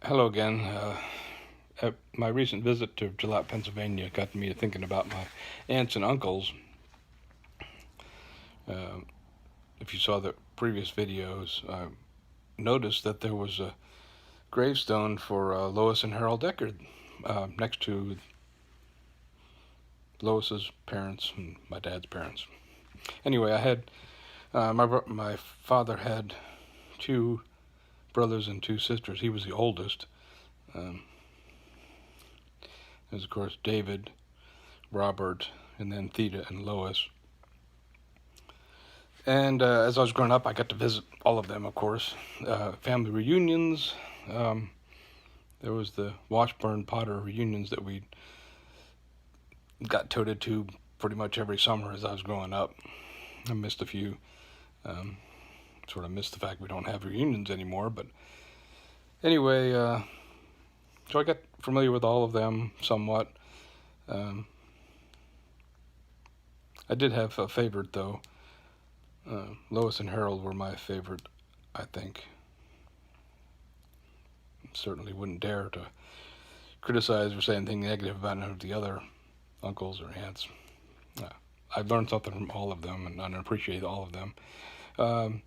Hello again. My recent visit to Gillette, Pennsylvania got me to thinking about my aunts and uncles. Uh, if you saw the previous videos, I noticed that there was a gravestone for Lois and Harold Deckard next to Lois's parents and my dad's parents. Anyway, I had my father had two brothers and two sisters. He was the oldest. Um, There's of course David, Robert, and then Theta and Lois. And as I was growing up, I got to visit all of them, of course. Family reunions. Um, there was the Washburn Potter reunions that we got toted to pretty much every summer as I was growing up. I missed a few. Um, Sort of missed the fact we don't have reunions anymore. But anyway, so I got familiar with all of them somewhat. Um, I did have a favorite, though. Lois and Harold were my favorite, I think. Certainly wouldn't dare to criticize or say anything negative about any of the other uncles or aunts. Uh, I've learned something from all of them, and I appreciate all of them. Um,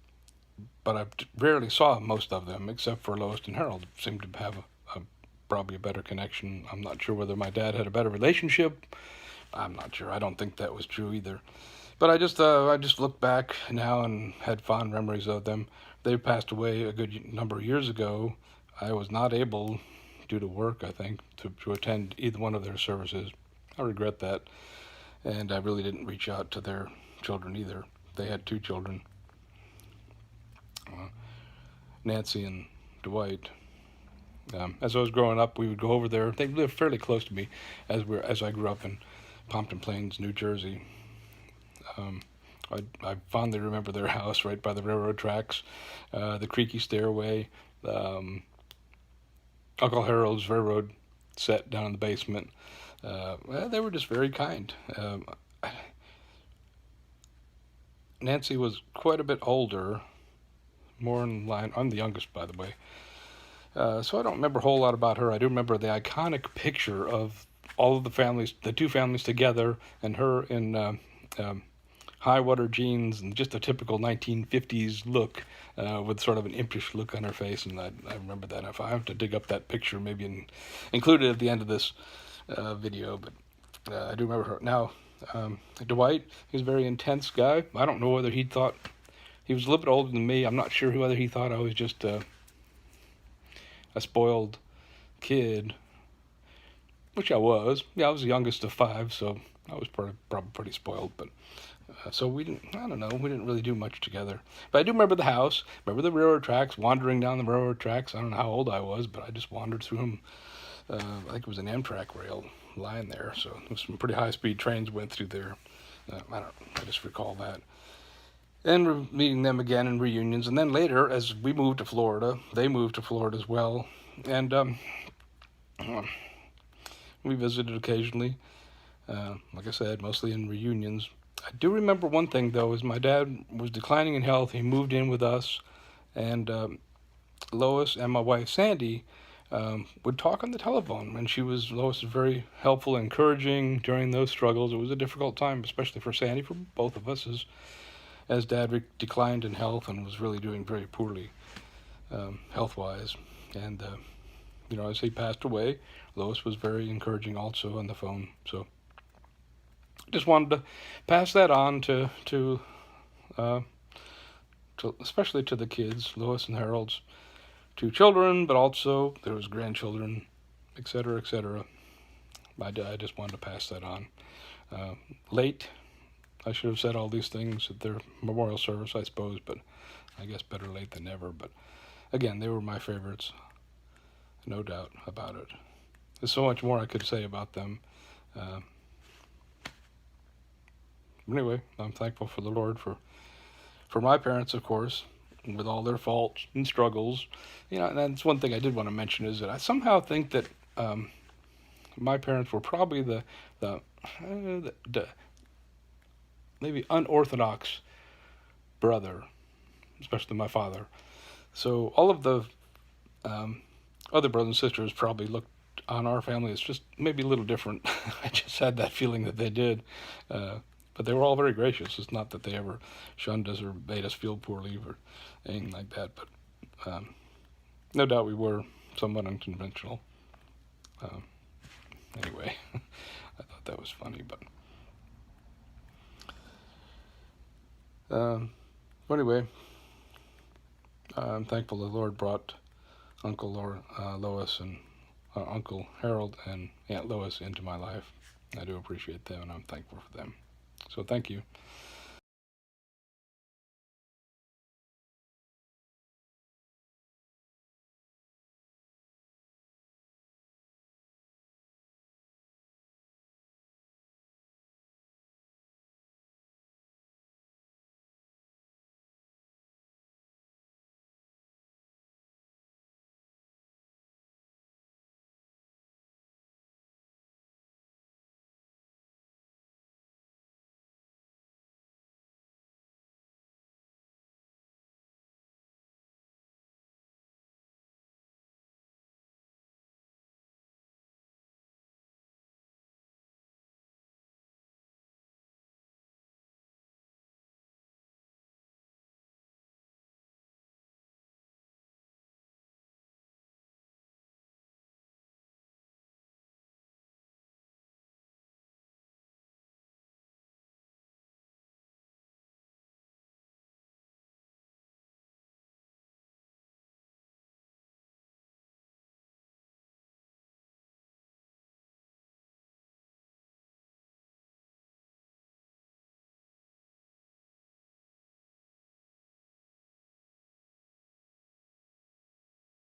but I rarely saw most of them, except for Lois and Harold. Seemed to have probably a better connection. I'm not sure whether my dad had a better relationship. I'm not sure. I don't think that was true either. But I just look back now and had fond memories of them. They passed away a good number of years ago. I was not able, due to work, I think, to attend either one of their services. I regret that, and I really didn't reach out to their children either. They had two children, uh, Nancy and Dwight. As I was growing up, we would go over there. They lived fairly close to me, as I grew up in Pompton Plains, New Jersey. Um, I fondly remember their house right by the railroad tracks, the creaky stairway, um, Uncle Harold's railroad set down in the basement. Well, they were just very kind. Nancy was quite a bit older, more in line. I'm the youngest, by the way. So I don't remember a whole lot about her. I do remember the iconic picture of all of the families, the two families together, and her in um, high water jeans and just a typical 1950s look, with sort of an impish look on her face. And I remember that. If I have to dig up that picture, maybe include it at the end of this video. But I do remember her. Now, Dwight, he was a very intense guy. I don't know whether he thought he was a little bit older than me. I'm not sure whether he thought I was just a spoiled kid, which I was. Yeah, I was the youngest of five, so I was probably pretty spoiled. But so we didn't. I don't know. We didn't really do much together. But I do remember the house. Remember the railroad tracks. Wandering down the railroad tracks. I don't know how old I was, but I just wandered through them. I think it was an Amtrak rail line there, so some pretty high-speed trains went through there. I just recall that. And meeting them again in reunions, and then later, as we moved to Florida, they moved to Florida as well, and we visited occasionally. Like I said, mostly in reunions. I do remember one thing though, is my dad was declining in health. He moved in with us, and Lois and my wife Sandy would talk on the telephone, and Lois was very helpful, and encouraging during those struggles. It was a difficult time, especially for Sandy, for both of us, as Dad declined in health and was really doing very poorly health-wise. And as he passed away, Lois was very encouraging also on the phone. So just wanted to pass that on uh, to especially to the kids, Lois and Harold's two children, but also there was grandchildren, etc., etc. I just wanted to pass that on. Late, I should have said all these things at their memorial service, I suppose, but I guess better late than never. But again, they were my favorites, no doubt about it. There's so much more I could say about them. Anyway, I'm thankful for the Lord for my parents, of course, with all their faults and struggles. And that's one thing I did want to mention, is that I somehow think that my parents were probably the maybe unorthodox brother, especially my father. So all of the other brothers and sisters probably looked on our family as just maybe a little different. I just had that feeling that they did. Uh, but they were all very gracious. It's not that they ever shunned us or made us feel poorly or anything like that. But no doubt we were somewhat unconventional. Um, anyway, I thought that was funny. Um, anyway, I'm thankful the Lord brought Lois and Uncle Harold and Aunt Lois into my life. I do appreciate them, and I'm thankful for them. So thank you.